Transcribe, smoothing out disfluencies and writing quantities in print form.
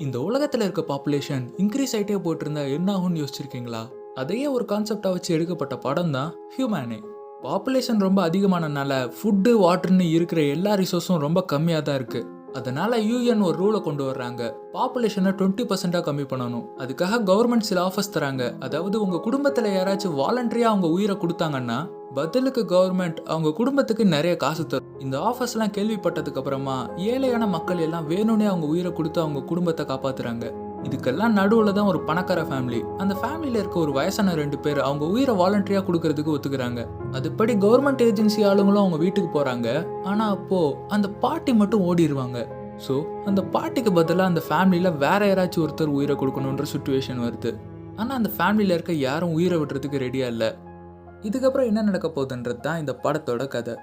இந்த உலகத்துல இருக்க பாப்புலேஷன் இன்க்ரீஸ் ஆயிட்டே போயிட்டு இருந்தா என்ன ஆகும்னு யோசிச்சிருக்கீங்களா? அதையே ஒரு கான்செப்டா வச்சு எடுக்கப்பட்ட படம் தான் ஹியூமனே. பாப்புலேஷன் ரொம்ப அதிகமானனால ஃபுட்டு வாட்டர்னு இருக்கிற எல்லா ரிசோர்ஸும் ரொம்ப கம்மியாக தான் இருக்கு. அதனால யூஎன் ஒரு ரூலை கொண்டு வர்றாங்க. பாப்புலேஷனை 20% கம்மி பண்ணணும். அதுக்காக கவர்மெண்ட் சில ஆஃபர்ஸ் தராங்க. அதாவது உங்க குடும்பத்துல யாராச்சும் வாலண்டரியா அவங்க உயிரை கொடுத்தாங்கன்னா பதிலுக்கு கவர்மெண்ட் அவங்க குடும்பத்துக்கு நிறைய காசு தரும். இந்த ஆஃபர்ஸ்லாம் கேள்விப்பட்டதுக்கு அப்புறமா ஏழையான மக்கள் எல்லாம் வேணும்னே அவங்க உயிரை கொடுத்து அவங்க குடும்பத்தை காப்பாத்துறாங்க. இதுக்கெல்லாம் நடுவில் தான் ஒரு பணக்கார ஃபேமிலி. அந்த ஃபேமிலியில் இருக்க ஒரு வயசான 2 பேர் அவங்க உயிரை வாலண்டரியாக கொடுக்கறதுக்கு ஒத்துக்கிறாங்க. அதுபடி கவர்மெண்ட் ஏஜென்சி ஆளுங்களும் அவங்க வீட்டுக்கு போகிறாங்க. ஆனால் அப்போது அந்த பாட்டி மட்டும் ஓடிடுவாங்க. ஸோ அந்த பாட்டிக்கு பதிலாக அந்த ஃபேமிலியில் வேற யாராச்சும் ஒருத்தர் உயிரை கொடுக்கணுன்ற சுச்சுவேஷன் வருது. ஆனால் அந்த ஃபேமிலியில் இருக்க யாரும் உயிரை விடுறதுக்கு ரெடியாக இல்லை. இதுக்கப்புறம் என்ன நடக்க போகுதுன்றது தான் இந்த படத்தோட கதை.